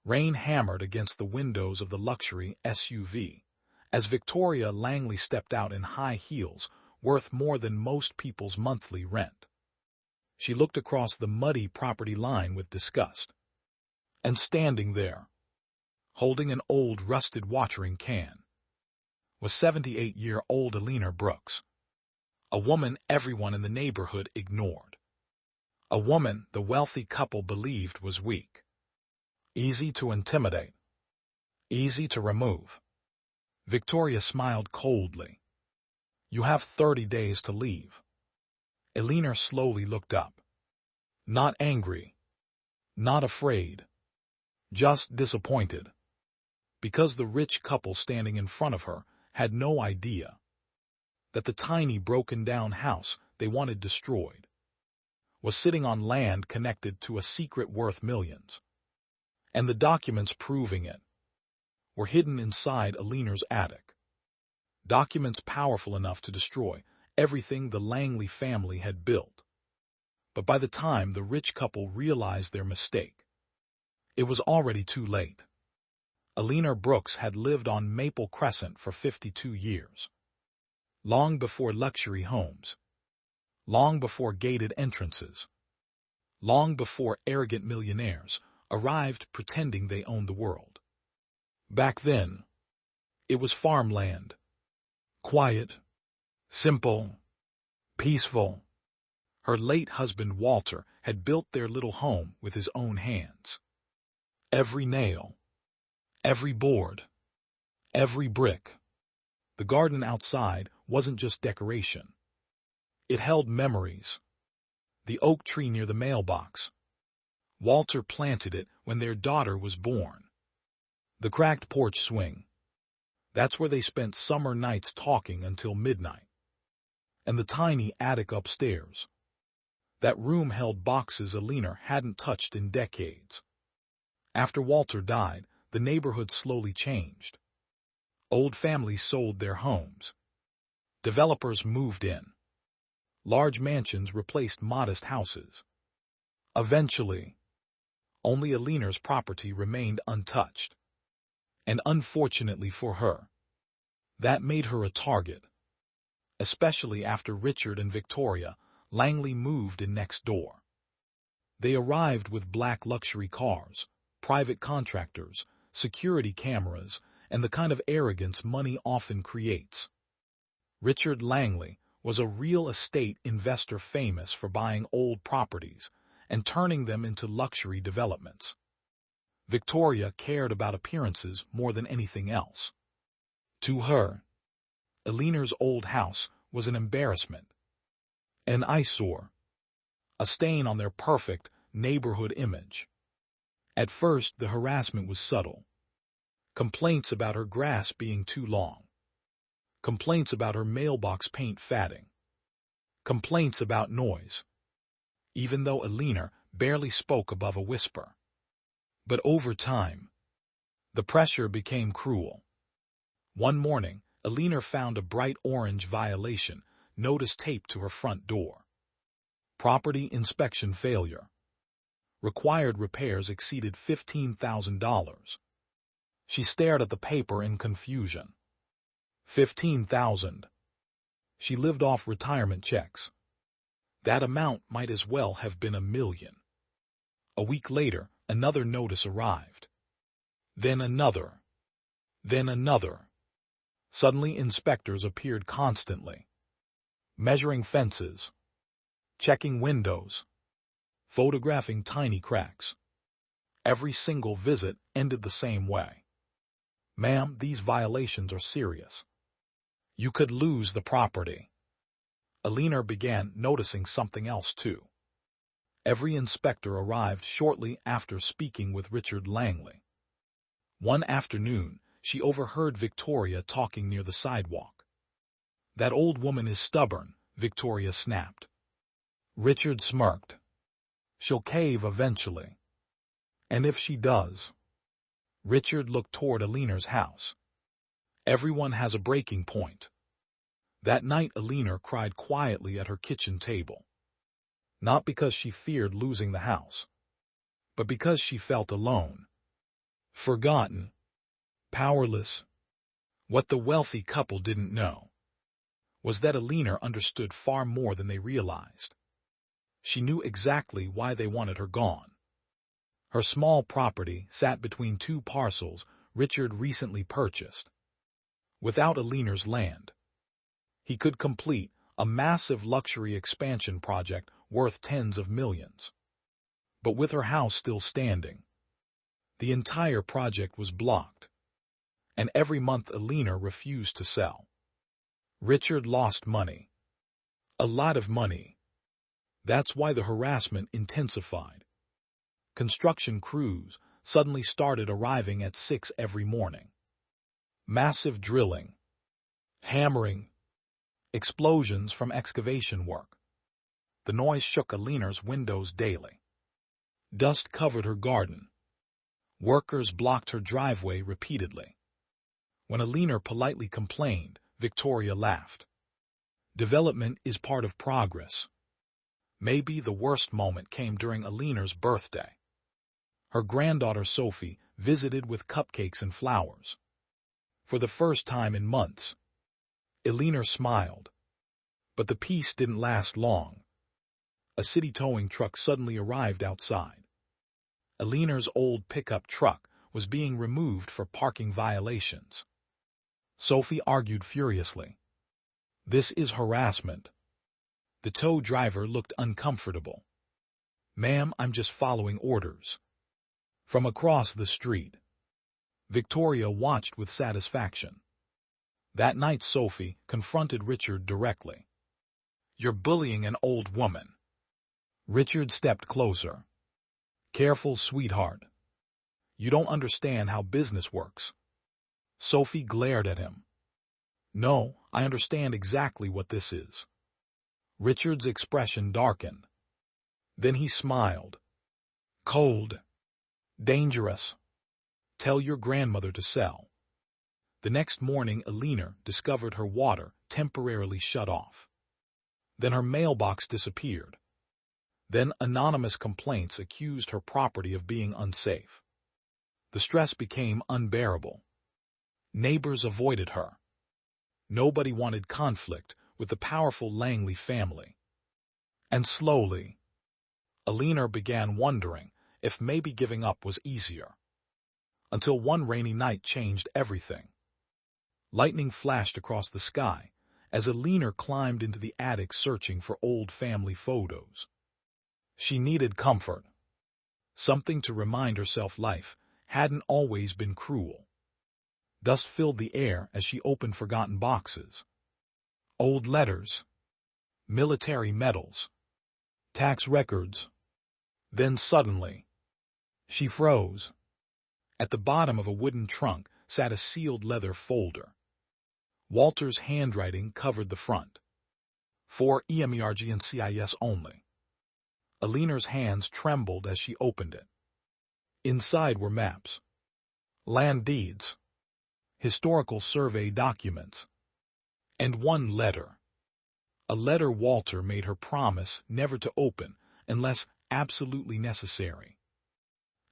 Rain hammered against the windows of the luxury SUV as Victoria Langley stepped out in high heels worth more than most people's monthly rent. She looked across the muddy property line with disgust. And standing there, holding an old rusted watering can, was 78-year-old Alina Brooks, a woman everyone in the neighborhood ignored. A woman the wealthy couple believed was weak, easy to intimidate, easy to remove. Victoria smiled coldly. "You have 30 days to leave." Alina slowly looked up. Not angry, not afraid, just disappointed. Because the rich couple standing in front of her had no idea that the tiny broken-down house they wanted destroyed was sitting on land connected to a secret worth millions. And the documents proving it were hidden inside Alina's attic. Documents powerful enough to destroy everything the Langley family had built. But by the time the rich couple realized their mistake, it was already too late. Alina Brooks had lived on Maple Crescent for 52 years. Long before luxury homes, long before gated entrances, long before arrogant millionaires arrived pretending they owned the world. Back then, it was farmland. Quiet, simple, peaceful. Her late husband Walter had built their little home with his own hands. Every nail, every board, every brick. The garden outside wasn't just decoration. It held memories. The oak tree near the mailbox. Walter planted it when their daughter was born. The cracked porch swing. That's where they spent summer nights talking until midnight. And the tiny attic upstairs. That room held boxes Alina hadn't touched in decades. After Walter died, the neighborhood slowly changed. Old families sold their homes. Developers moved in. Large mansions replaced modest houses. Eventually, only Alina's property remained untouched. And unfortunately for her, that made her a target, especially after Richard and Victoria Langley moved in next door. They arrived with black luxury cars, private contractors, security cameras, and the kind of arrogance money often creates. Richard Langley was a real estate investor famous for buying old properties and turning them into luxury developments. Victoria cared about appearances more than anything else. To her, Alina's old house was an embarrassment, an eyesore, a stain on their perfect neighborhood image. At first, the harassment was subtle. Complaints about her grass being too long. Complaints about her mailbox paint fading. Complaints about noise, even though Alina barely spoke above a whisper. But over time, the pressure became cruel. One morning, Alina found a bright orange violation notice taped to her front door. Property inspection failure. Required repairs exceeded $15,000. She stared at the paper in confusion. $15,000. She lived off retirement checks. That amount might as well have been $1 million. A week later, another notice arrived. Then another. Then another. Suddenly, inspectors appeared constantly, measuring fences, checking windows, photographing tiny cracks. Every single visit ended the same way. "Ma'am, these violations are serious. You could lose the property." Alina began noticing something else too. Every inspector arrived shortly after speaking with Richard Langley. One afternoon, she overheard Victoria talking near the sidewalk. "That old woman is stubborn," Victoria snapped. Richard smirked. "She'll cave eventually." "And if she does?" Richard looked toward Alina's house. "Everyone has a breaking point." That night, Alina cried quietly at her kitchen table. Not because she feared losing the house, but because she felt alone. forgotten, powerless. What the wealthy couple didn't know was that Alina understood far more than they realized. She knew exactly why they wanted her gone. Her small property sat between two parcels Richard recently purchased. Without Alina's land, he could complete a massive luxury expansion project worth tens of millions. But with her house still standing, the entire project was blocked, and every month Alina refused to sell. Richard lost money. A lot of money. That's why the harassment intensified. Construction crews suddenly started arriving at 6 every morning. Massive drilling, hammering, explosions from excavation work. The noise shook Alina's windows daily. Dust covered her garden. Workers blocked her driveway repeatedly. When Alina politely complained, Victoria laughed. Development is part of progress. Maybe the worst moment came during Alina's birthday. Her granddaughter Sophie visited with cupcakes and flowers. For the first time in months, Alina smiled. But the peace didn't last long. A city towing truck suddenly arrived outside. Alina's old pickup truck was being removed for parking violations. Sophie argued furiously. "This is harassment." The tow driver looked uncomfortable. "Ma'am, I'm just following orders." From across the street, Victoria watched with satisfaction. That night Sophie confronted Richard directly. "You're bullying an old woman." Richard stepped closer. "Careful, sweetheart. You don't understand how business works." Sophie glared at him. "No, I understand exactly what this is." Richard's expression darkened. Then he smiled. "Cold. Dangerous. Tell your grandmother to sell." The next morning Alina discovered her water temporarily shut off. Then her mailbox disappeared. Then anonymous complaints accused her property of being unsafe. The stress became unbearable. Neighbors avoided her. Nobody wanted conflict with the powerful Langley family. And slowly, Alina began wondering if maybe giving up was easier. Until one rainy night changed everything. Lightning flashed across the sky as Alina climbed into the attic searching for old family photos. She needed comfort. Something to remind herself life hadn't always been cruel. Dust filled the air as she opened forgotten boxes. Old letters, military medals, tax records. Then suddenly, she froze. At the bottom of a wooden trunk sat a sealed leather folder. Walter's handwriting covered the front. For emergencies only. Alina's hands trembled as she opened it. Inside were maps, land deeds, historical survey documents, and one letter. A letter Walter made her promise never to open unless absolutely necessary.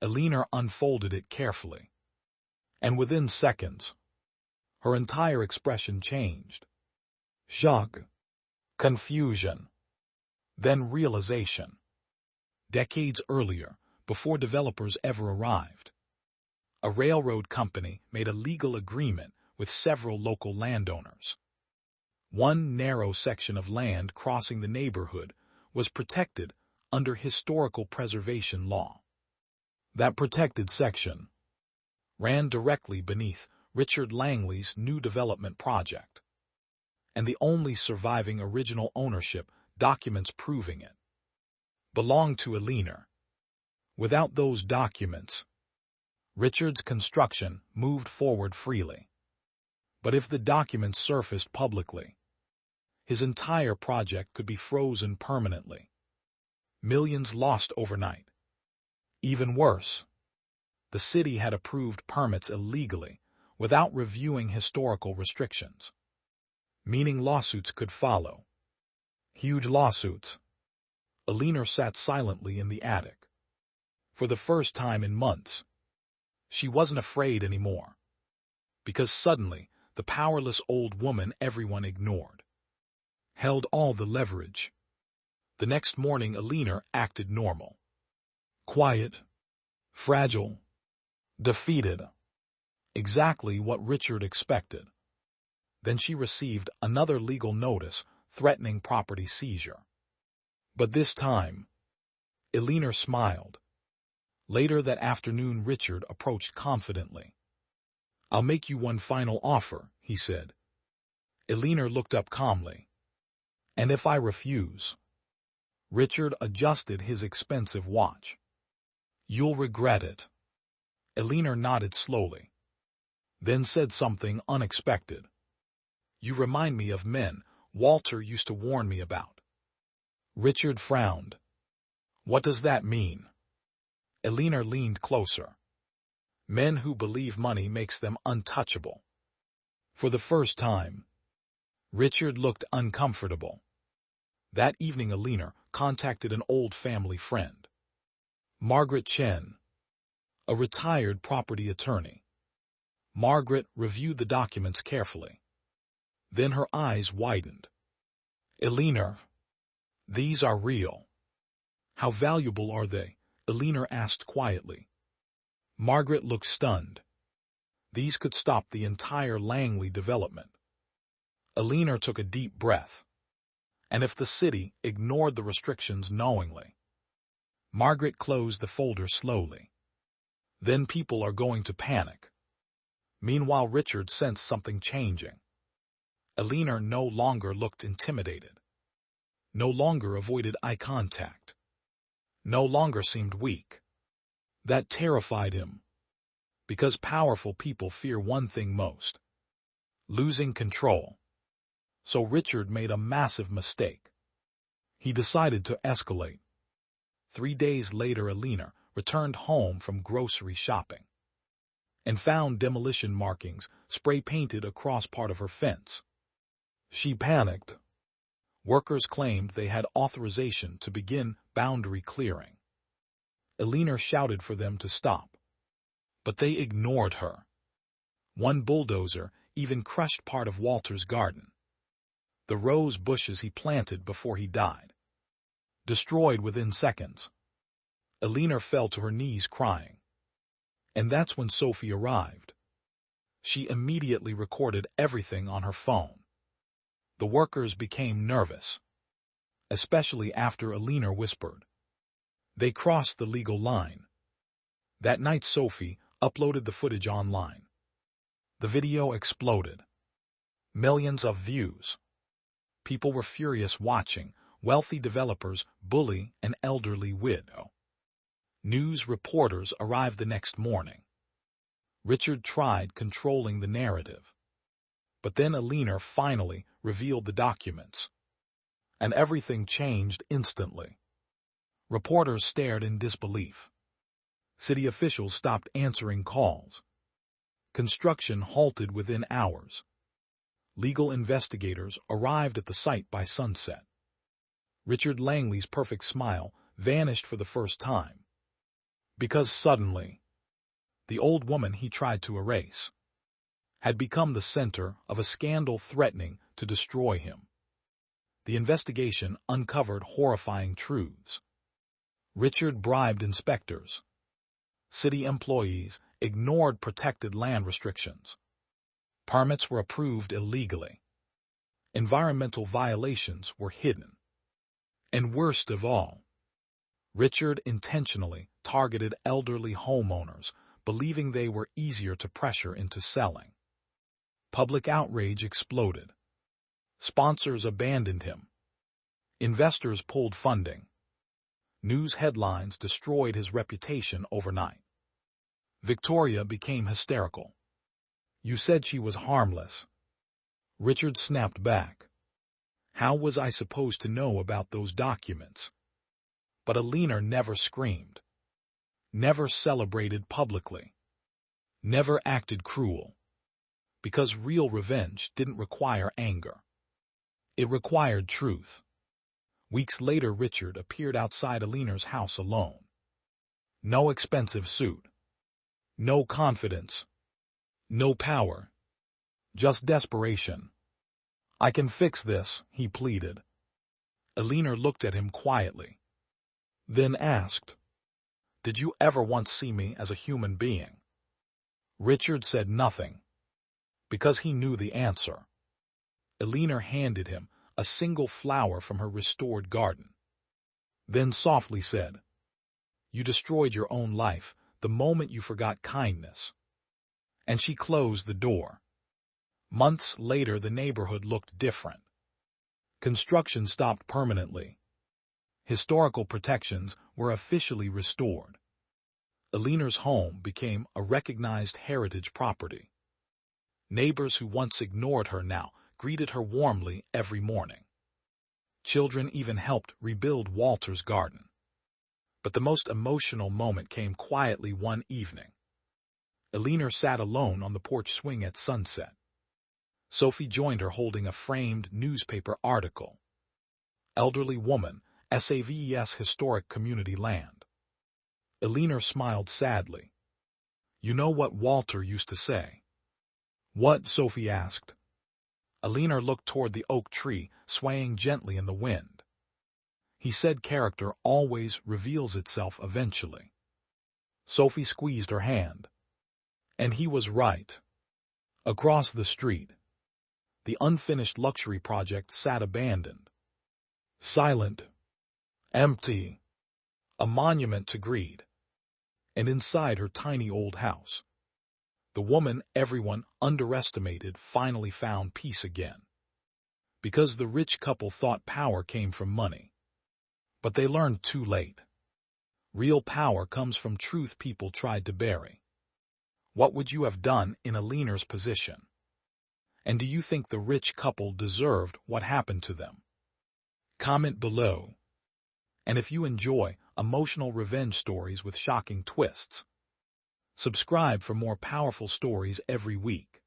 Alina unfolded it carefully. And within seconds, her entire expression changed. Shock, confusion, then realization. Decades earlier, before developers ever arrived, a railroad company made a legal agreement with several local landowners. One narrow section of land crossing the neighborhood was protected under historical preservation law. That protected section ran directly beneath Richard Langley's new development project, and the only surviving original ownership documents proving it belonged to Alina. Without those documents, Richard's construction moved forward freely. But if the documents surfaced publicly, his entire project could be frozen permanently. Millions lost overnight. Even worse, the city had approved permits illegally without reviewing historical restrictions, meaning lawsuits could follow. Huge lawsuits. Alina sat silently in the attic. For the first time in months, She wasn't afraid anymore, because suddenly the powerless old woman everyone ignored held all the leverage. The next morning, Alina acted normal. Quiet, fragile, defeated. Exactly what Richard expected. Then she received another legal notice threatening property seizure. But this time, Alina smiled. Later that afternoon, Richard approached confidently. "I'll make you one final offer," he said. Alina looked up calmly. "And if I refuse?" Richard adjusted his expensive watch. "You'll regret it." Alina nodded slowly, then said something unexpected. "You remind me of men Walter used to warn me about." Richard frowned. "What does that mean?" Alina leaned closer. "Men who believe money makes them untouchable." For the first time, Richard looked uncomfortable. That evening, Alina contacted an old family friend, Margaret Chen, a retired property attorney. Margaret reviewed the documents carefully. Then her eyes widened. "Alina, these are real." "How valuable are they?" Alina asked quietly. Margaret looked stunned. "These could stop the entire Langley development." Alina took a deep breath. "And if the city ignored the restrictions knowingly?" Margaret closed the folder slowly. "Then people are going to panic." Meanwhile, Richard sensed something changing. Alina no longer looked intimidated. No longer avoided eye contact. No longer seemed weak. That terrified him. Because powerful people fear one thing most: losing control. So Richard made a massive mistake. He decided to escalate. 3 days later, Alina returned home from grocery shopping and found demolition markings spray-painted across part of her fence. She panicked. Workers claimed they had authorization to begin boundary clearing. Alina shouted for them to stop, but they ignored her. One bulldozer even crushed part of Walter's garden. The rose bushes he planted before he died, destroyed within seconds. Alina fell to her knees crying. And that's when Sophie arrived. She immediately recorded everything on her phone. The workers became nervous, especially after Alina whispered. They crossed the legal line. That night, Sophie uploaded the footage online. The video exploded. Millions of views. People were furious watching wealthy developers bully an elderly widow. News reporters arrived the next morning. Richard tried controlling the narrative. But then Alina finally revealed the documents. And everything changed instantly. Reporters stared in disbelief. City officials stopped answering calls. Construction halted within hours. Legal investigators arrived at the site by sunset. Richard Langley's perfect smile vanished for the first time. Because suddenly, the old woman he tried to erase had become the center of a scandal threatening to destroy him. The investigation uncovered horrifying truths. Richard bribed inspectors. City employees ignored protected land restrictions. Permits were approved illegally. Environmental violations were hidden. And worst of all, Richard intentionally targeted elderly homeowners, believing they were easier to pressure into selling. Public outrage exploded. Sponsors abandoned him. Investors pulled funding. News headlines destroyed his reputation overnight. Victoria became hysterical. "You said she was harmless." Richard snapped back. "How was I supposed to know about those documents?" But Alina never screamed. Never celebrated publicly. Never acted cruel. Because real revenge didn't require anger. It required truth. Weeks later, Richard appeared outside Alina's house alone. No expensive suit. No confidence. No power. Just desperation. I can fix this, he pleaded. Alina looked at him quietly. Then asked, Did you ever once see me as a human being? Richard said nothing, because he knew the answer. Alina handed him a single flower from her restored garden. Then softly said, You destroyed your own life the moment you forgot kindness. And she closed the door. Months later, the neighborhood looked different. Construction stopped permanently. Historical protections were officially restored. Alina's home became a recognized heritage property. Neighbors who once ignored her now greeted her warmly every morning. Children even helped rebuild Walter's garden. But the most emotional moment came quietly one evening. Alina sat alone on the porch swing at sunset. Sophie joined her holding a framed newspaper article. Elderly woman, SAVES historic community land. Alina smiled sadly. You know what Walter used to say? What? Sophie asked. Alina looked toward the oak tree, swaying gently in the wind. He said character always reveals itself eventually. Sophie squeezed her hand. And he was right. Across the street, the unfinished luxury project sat abandoned. Silent. Empty. A monument to greed. And inside her tiny old house, the woman everyone underestimated finally found peace again. Because the rich couple thought power came from money. But they learned too late. Real power comes from truth people tried to bury. What would you have done in Alina's position? And do you think the rich couple deserved what happened to them? Comment below. And if you enjoy emotional revenge stories with shocking twists, subscribe for more powerful stories every week.